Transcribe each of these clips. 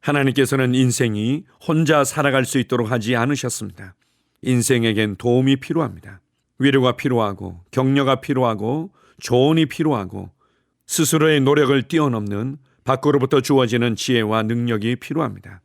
하나님께서는 인생이 혼자 살아갈 수 있도록 하지 않으셨습니다. 인생에겐 도움이 필요합니다. 위로가 필요하고 격려가 필요하고 조언이 필요하고 스스로의 노력을 뛰어넘는 밖으로부터 주어지는 지혜와 능력이 필요합니다.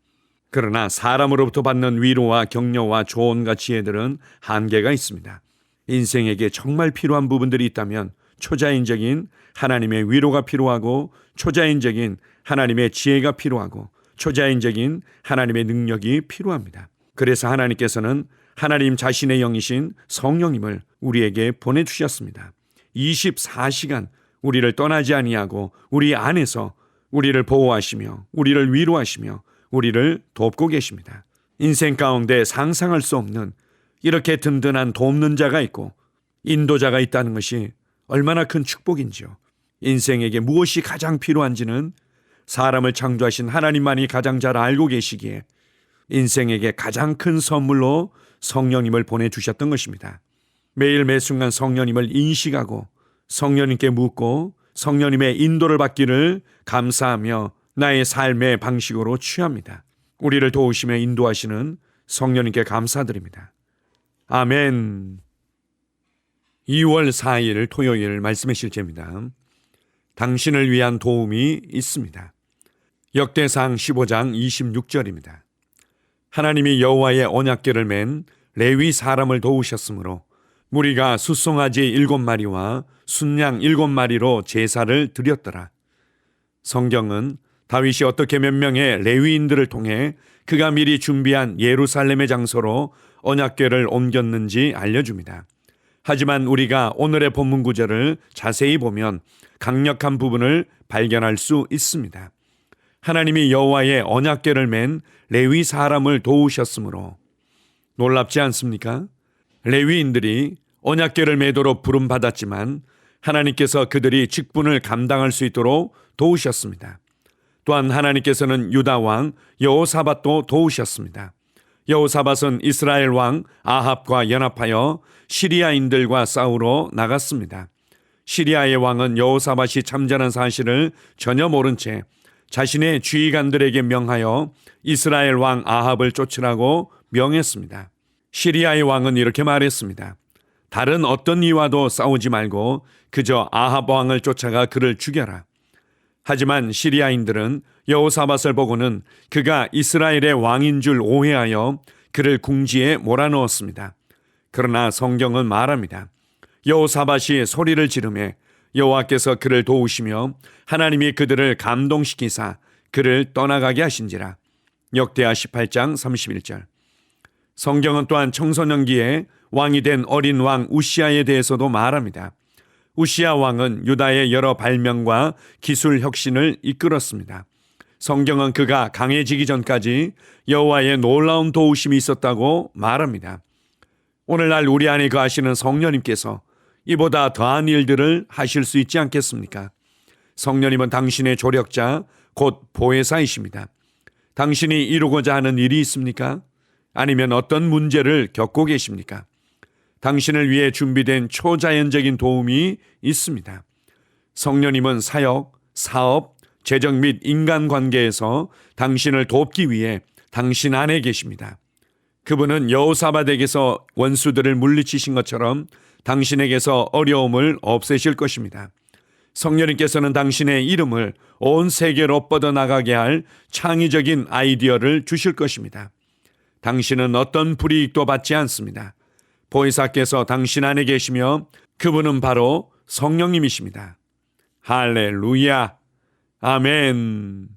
그러나 사람으로부터 받는 위로와 격려와 조언과 지혜들은 한계가 있습니다. 인생에게 정말 필요한 부분들이 있다면 초자연적인 하나님의 위로가 필요하고 초자연적인 하나님의 지혜가 필요하고 초자연적인 하나님의 능력이 필요합니다. 그래서 하나님께서는 하나님 자신의 영이신 성령님을 우리에게 보내주셨습니다. 24시간 우리를 떠나지 아니하고 우리 안에서 우리를 보호하시며 우리를 위로하시며 우리를 돕고 계십니다. 인생 가운데 상상할 수 없는 이렇게 든든한 돕는 자가 있고 인도자가 있다는 것이 얼마나 큰 축복인지요. 인생에게 무엇이 가장 필요한지는 사람을 창조하신 하나님만이 가장 잘 알고 계시기에 인생에게 가장 큰 선물로 성령님을 보내주셨던 것입니다. 매일 매순간 성령님을 인식하고 성령님께 묻고 성령님의 인도를 받기를 감사하며 나의 삶의 방식으로 취합니다. 우리를 도우시며 인도하시는 성령님께 감사드립니다. 아멘. 2월 4일 토요일 말씀의 실제입니다. 당신을 위한 도움이 있습니다. 역대상 15장 26절입니다. 하나님이 여호와의 언약궤를 맨 레위 사람을 도우셨으므로 무리가 숫송아지 7마리와 순양 7마리로 제사를 드렸더라. 성경은 다윗이 어떻게 몇 명의 레위인들을 통해 그가 미리 준비한 예루살렘의 장소로 언약궤를 옮겼는지 알려줍니다. 하지만 우리가 오늘의 본문 구절을 자세히 보면 강력한 부분을 발견할 수 있습니다. 하나님이 여호와의 언약궤를 맨 레위 사람을 도우셨으므로 놀랍지 않습니까? 레위인들이 언약궤를 매도록 부름받았지만 하나님께서 그들이 직분을 감당할 수 있도록 도우셨습니다. 또한 하나님께서는 유다 왕 여호사밧도 도우셨습니다. 여호사밧은 이스라엘 왕 아합과 연합하여 시리아인들과 싸우러 나갔습니다. 시리아의 왕은 여호사밧이 참전한 사실을 전혀 모른 채 자신의 지휘관들에게 명하여 이스라엘 왕 아합을 쫓으라고 명했습니다. 시리아의 왕은 이렇게 말했습니다. 다른 어떤 이와도 싸우지 말고 그저 아합 왕을 쫓아가 그를 죽여라. 하지만 시리아인들은 여호사밧을 보고는 그가 이스라엘의 왕인 줄 오해하여 그를 궁지에 몰아넣었습니다. 그러나 성경은 말합니다. 여호사밧이 소리를 지르매 여호와께서 그를 도우시며 하나님이 그들을 감동시키사 그를 떠나가게 하신지라. 역대하 18장 31절. 성경은 또한 청소년기에 왕이 된 어린 왕 우시아에 대해서도 말합니다. 우시아 왕은 유다의 여러 발명과 기술 혁신을 이끌었습니다. 성경은 그가 강해지기 전까지 여호와의 놀라운 도우심이 있었다고 말합니다. 오늘날 우리 안에 거하시는 성령님께서 이보다 더한 일들을 하실 수 있지 않겠습니까? 성령님은 당신의 조력자, 곧 보혜사이십니다. 당신이 이루고자 하는 일이 있습니까? 아니면 어떤 문제를 겪고 계십니까? 당신을 위해 준비된 초자연적인 도움이 있습니다. 성령님은 사역, 사업, 재정 및 인간관계에서 당신을 돕기 위해 당신 안에 계십니다. 그분은 여호사밧에게서 원수들을 물리치신 것처럼 당신에게서 어려움을 없애실 것입니다. 성령님께서는 당신의 이름을 온 세계로 뻗어나가게 할 창의적인 아이디어를 주실 것입니다. 당신은 어떤 불이익도 받지 않습니다. 보혜사께서 당신 안에 계시며 그분은 바로 성령님이십니다. 할렐루야. 아멘.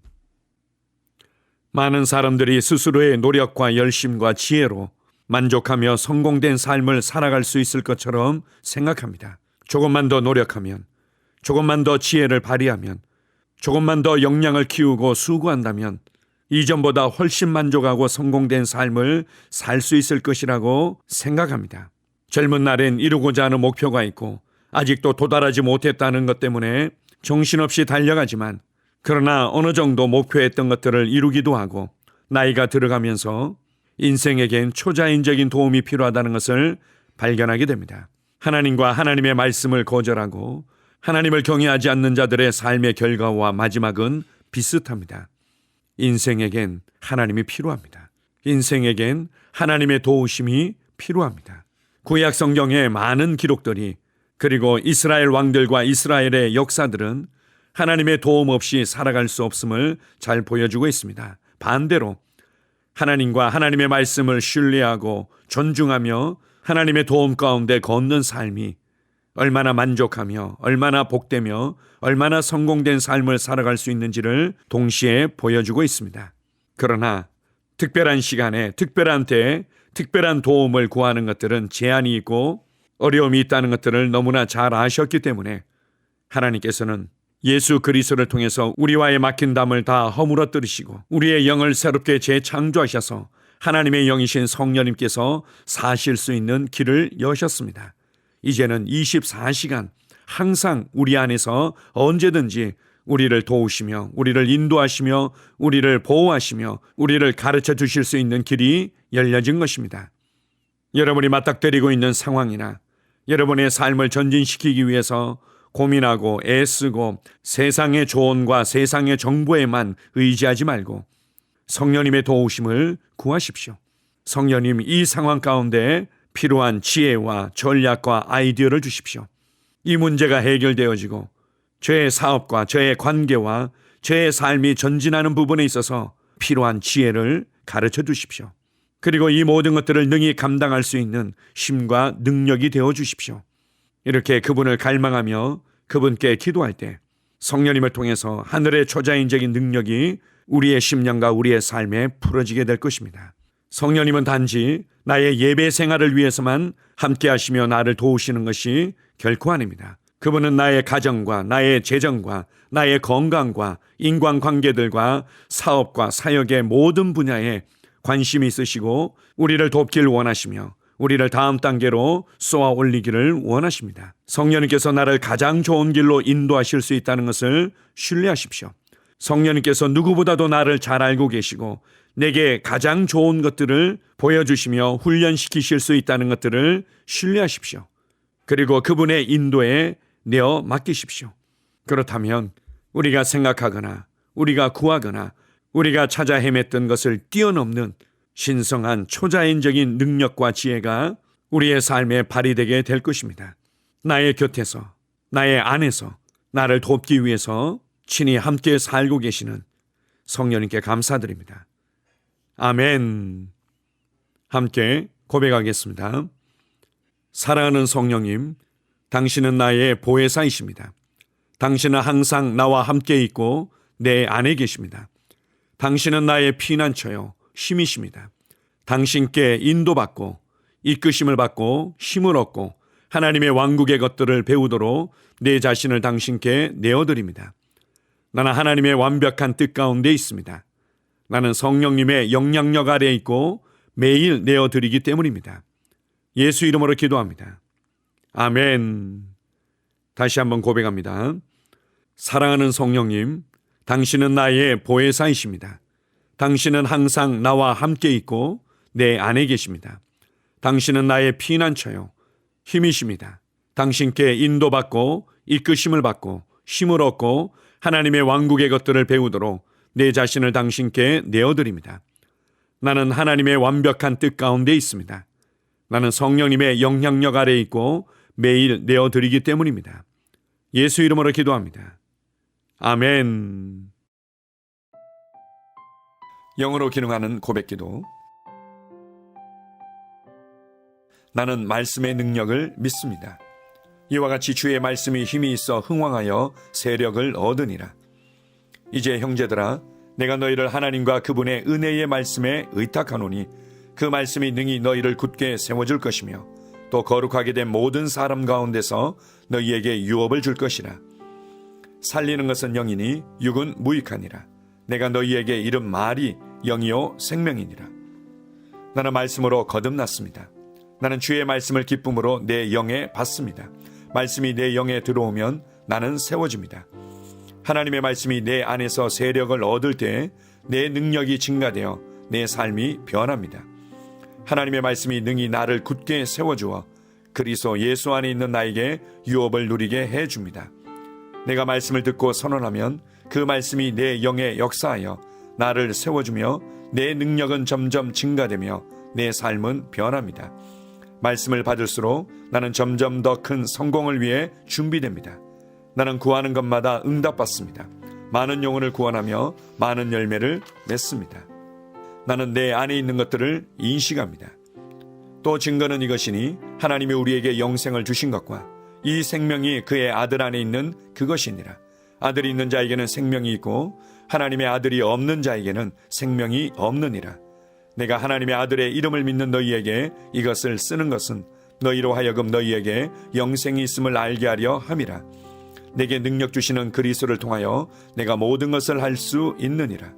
많은 사람들이 스스로의 노력과 열심과 지혜로 만족하며 성공된 삶을 살아갈 수 있을 것처럼 생각합니다. 조금만 더 노력하면, 조금만 더 지혜를 발휘하면, 조금만 더 역량을 키우고 수고한다면 이전보다 훨씬 만족하고 성공된 삶을 살 수 있을 것이라고 생각합니다. 젊은 날엔 이루고자 하는 목표가 있고 아직도 도달하지 못했다는 것 때문에 정신없이 달려가지만 그러나 어느 정도 목표했던 것들을 이루기도 하고 나이가 들어가면서 인생에겐 초자연적인 도움이 필요하다는 것을 발견하게 됩니다. 하나님과 하나님의 말씀을 거절하고 하나님을 경외하지 않는 자들의 삶의 결과와 마지막은 비슷합니다. 인생에겐 하나님이 필요합니다. 인생에겐 하나님의 도우심이 필요합니다. 구약 성경의 많은 기록들이, 그리고 이스라엘 왕들과 이스라엘의 역사들은 하나님의 도움 없이 살아갈 수 없음을 잘 보여주고 있습니다. 반대로 하나님과 하나님의 말씀을 신뢰하고 존중하며 하나님의 도움 가운데 걷는 삶이 얼마나 만족하며 얼마나 복되며 얼마나 성공된 삶을 살아갈 수 있는지를 동시에 보여주고 있습니다. 그러나 특별한 시간에 특별한 때에 특별한 도움을 구하는 것들은 제한이 있고 어려움이 있다는 것들을 너무나 잘 아셨기 때문에 하나님께서는 예수 그리스도를 통해서 우리와의 막힌 담을 다 허물어뜨리시고 우리의 영을 새롭게 재창조하셔서 하나님의 영이신 성령님께서 사실 수 있는 길을 여셨습니다. 이제는 24시간 항상 우리 안에서 언제든지 우리를 도우시며 우리를 인도하시며 우리를 보호하시며 우리를 가르쳐 주실 수 있는 길이 열려진 것입니다. 여러분이 맞닥뜨리고 있는 상황이나 여러분의 삶을 전진시키기 위해서 고민하고 애쓰고 세상의 조언과 세상의 정보에만 의지하지 말고 성령님의 도우심을 구하십시오. 성령님, 이 상황 가운데 필요한 지혜와 전략과 아이디어를 주십시오. 이 문제가 해결되어지고 저의 사업과 저의 관계와 저의 삶이 전진하는 부분에 있어서 필요한 지혜를 가르쳐 주십시오. 그리고 이 모든 것들을 능히 감당할 수 있는 힘과 능력이 되어 주십시오. 이렇게 그분을 갈망하며 그분께 기도할 때 성령님을 통해서 하늘의 초자연적인 능력이 우리의 심령과 우리의 삶에 풀어지게 될 것입니다. 성령님은 단지 나의 예배 생활을 위해서만 함께 하시며 나를 도우시는 것이 결코 아닙니다. 그분은 나의 가정과 나의 재정과 나의 건강과 인간관계들과 사업과 사역의 모든 분야에 관심이 있으시고 우리를 돕길 원하시며 우리를 다음 단계로 쏘아 올리기를 원하십니다. 성령님께서 나를 가장 좋은 길로 인도하실 수 있다는 것을 신뢰하십시오. 성령님께서 누구보다도 나를 잘 알고 계시고 내게 가장 좋은 것들을 보여주시며 훈련시키실 수 있다는 것들을 신뢰하십시오. 그리고 그분의 인도에 내어 맡기십시오. 그렇다면 우리가 생각하거나 우리가 구하거나 우리가 찾아 헤맸던 것을 뛰어넘는 신성한 초자연적인 능력과 지혜가 우리의 삶에 발휘되게 될 것입니다. 나의 곁에서, 나의 안에서 나를 돕기 위해서 친히 함께 살고 계시는 성령님께 감사드립니다. 아멘. 함께 고백하겠습니다. 사랑하는 성령님, 당신은 나의 보혜사이십니다. 당신은 항상 나와 함께 있고 내 안에 계십니다. 당신은 나의 피난처요 힘이십니다. 당신께 인도받고 이끄심을 받고 힘을 얻고 하나님의 왕국의 것들을 배우도록 내 자신을 당신께 내어드립니다. 나는 하나님의 완벽한 뜻 가운데 있습니다. 나는 성령님의 영향력 아래에 있고 매일 내어드리기 때문입니다. 예수 이름으로 기도합니다. 아멘. 다시 한번 고백합니다. 사랑하는 성령님, 당신은 나의 보혜사이십니다. 당신은 항상 나와 함께 있고 내 안에 계십니다. 당신은 나의 피난처요 힘이십니다. 당신께 인도받고 이끄심을 받고 힘을 얻고 하나님의 왕국의 것들을 배우도록 내 자신을 당신께 내어드립니다. 나는 하나님의 완벽한 뜻 가운데 있습니다. 나는 성령님의 영향력 아래에 있고 매일 내어드리기 때문입니다. 예수 이름으로 기도합니다. 아멘. 영으로 기능하는 고백기도. 나는 말씀의 능력을 믿습니다. 이와 같이 주의 말씀이 힘이 있어 흥왕하여 세력을 얻으니라. 이제 형제들아, 내가 너희를 하나님과 그분의 은혜의 말씀에 의탁하노니 그 말씀이 능히 너희를 굳게 세워줄 것이며 또 거룩하게 된 모든 사람 가운데서 너희에게 유업을 줄 것이라. 살리는 것은 영이니 육은 무익하니라. 내가 너희에게 이른 말이 영이요 생명이니라. 나는 말씀으로 거듭났습니다. 나는 주의 말씀을 기쁨으로 내 영에 받습니다. 말씀이 내 영에 들어오면 나는 세워집니다. 하나님의 말씀이 내 안에서 세력을 얻을 때 내 능력이 증가되어 내 삶이 변합니다. 하나님의 말씀이 능히 나를 굳게 세워주어 그리스도 예수 안에 있는 나에게 유업을 누리게 해줍니다. 내가 말씀을 듣고 선언하면 그 말씀이 내 영에 역사하여 나를 세워주며 내 능력은 점점 증가되며 내 삶은 변합니다. 말씀을 받을수록 나는 점점 더 큰 성공을 위해 준비됩니다. 나는 구하는 것마다 응답받습니다. 많은 영혼을 구원하며 많은 열매를 맺습니다. 나는 내 안에 있는 것들을 인식합니다. 또 증거는 이것이니 하나님이 우리에게 영생을 주신 것과 이 생명이 그의 아들 안에 있는 그것이니라. 아들이 있는 자에게는 생명이 있고 하나님의 아들이 없는 자에게는 생명이 없느니라. 내가 하나님의 아들의 이름을 믿는 너희에게 이것을 쓰는 것은 너희로 하여금 너희에게 영생이 있음을 알게 하려 함이라. 내게 능력 주시는 그리스도를 통하여 내가 모든 것을 할 수 있느니라.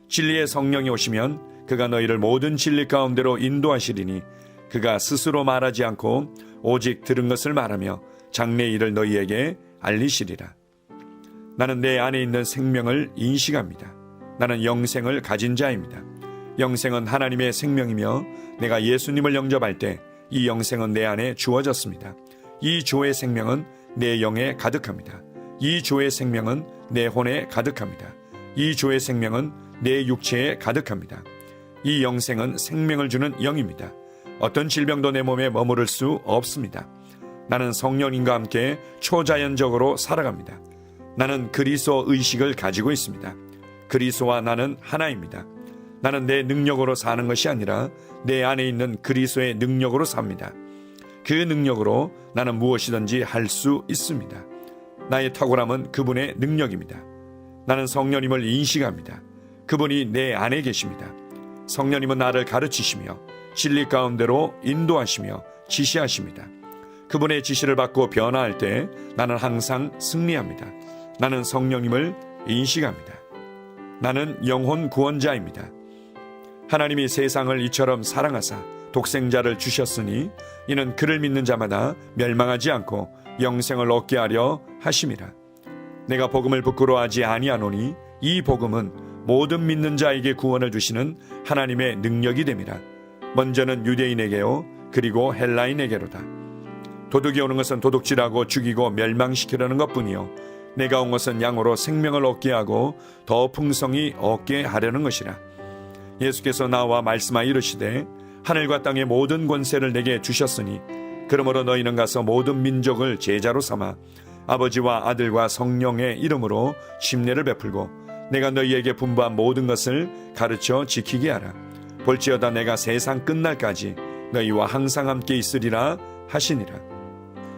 진리의 성령이 오시면 그가 너희를 모든 진리 가운데로 인도하시리니 그가 스스로 말하지 않고 오직 들은 것을 말하며 장래의 일을 너희에게 알리시리라. 나는 내 안에 있는 생명을 인식합니다. 나는 영생을 가진 자입니다. 영생은 하나님의 생명이며 내가 예수님을 영접할 때 이 영생은 내 안에 주어졌습니다. 이 주의 생명은 내 영에 가득합니다. 이 주의 생명은 내 혼에 가득합니다. 이 주의 생명은 내 육체에 가득합니다. 이 영생은 생명을 주는 영입니다. 어떤 질병도 내 몸에 머무를 수 없습니다. 나는 성령님과 함께 초자연적으로 살아갑니다. 나는 그리스도 의식을 가지고 있습니다. 그리스도와 나는 하나입니다. 나는 내 능력으로 사는 것이 아니라 내 안에 있는 그리스도의 능력으로 삽니다. 그 능력으로 나는 무엇이든지 할 수 있습니다. 나의 탁월함은 그분의 능력입니다. 나는 성령님을 인식합니다. 그분이 내 안에 계십니다. 성령님은 나를 가르치시며 진리 가운데로 인도하시며 지시하십니다. 그분의 지시를 받고 변화할 때 나는 항상 승리합니다. 나는 성령님을 인식합니다. 나는 영혼 구원자입니다. 하나님이 세상을 이처럼 사랑하사 독생자를 주셨으니 이는 그를 믿는 자마다 멸망하지 않고 영생을 얻게 하려 하심이라. 내가 복음을 부끄러워하지 아니하노니 이 복음은 모든 믿는 자에게 구원을 주시는 하나님의 능력이 됨이라. 먼저는 유대인에게요 그리고 헬라인에게로다. 도둑이 오는 것은 도둑질하고 죽이고 멸망시키려는 것뿐이요 내가 온 것은 양으로 생명을 얻게 하고 더 풍성히 얻게 하려는 것이라. 예수께서 나와 말씀하여 이르시되 하늘과 땅의 모든 권세를 내게 주셨으니 그러므로 너희는 가서 모든 민족을 제자로 삼아 아버지와 아들과 성령의 이름으로 침례를 베풀고 내가 너희에게 분부한 모든 것을 가르쳐 지키게 하라. 볼지어다 내가 세상 끝날까지 너희와 항상 함께 있으리라 하시니라.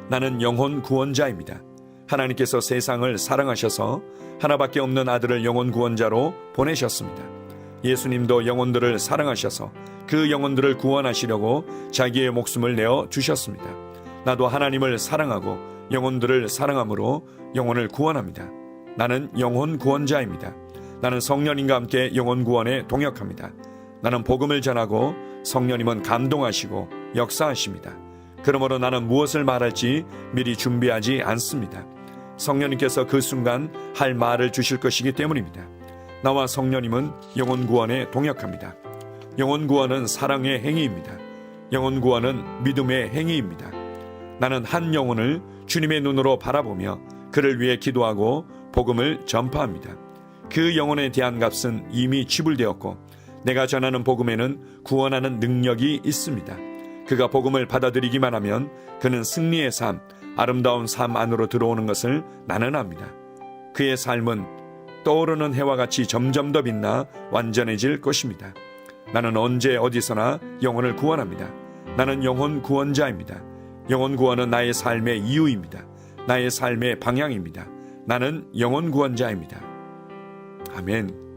나는 영혼 구원자입니다. 하나님께서 세상을 사랑하셔서 하나밖에 없는 아들을 영혼 구원자로 보내셨습니다. 예수님도 영혼들을 사랑하셔서 그 영혼들을 구원하시려고 자기의 목숨을 내어 주셨습니다. 나도 하나님을 사랑하고 영혼들을 사랑함으로 영혼을 구원합니다. 나는 영혼 구원자입니다. 나는 성령님과 함께 영혼 구원에 동역합니다. 나는 복음을 전하고 성령님은 감동하시고 역사하십니다. 그러므로 나는 무엇을 말할지 미리 준비하지 않습니다. 성령님께서 그 순간 할 말을 주실 것이기 때문입니다. 나와 성령님은 영혼 구원에 동역합니다. 영혼 구원은 사랑의 행위입니다. 영혼 구원은 믿음의 행위입니다. 나는 한 영혼을 주님의 눈으로 바라보며 그를 위해 기도하고 복음을 전파합니다. 그 영혼에 대한 값은 이미 지불되었고 내가 전하는 복음에는 구원하는 능력이 있습니다. 그가 복음을 받아들이기만 하면 그는 승리의 삶, 아름다운 삶 안으로 들어오는 것을 나는 압니다. 그의 삶은 떠오르는 해와 같이 점점 더 빛나 완전해질 것입니다. 나는 언제 어디서나 영혼을 구원합니다. 나는 영혼 구원자입니다. 영혼 구원은 나의 삶의 이유입니다. 나의 삶의 방향입니다. 나는 영혼 구원자입니다. 아멘.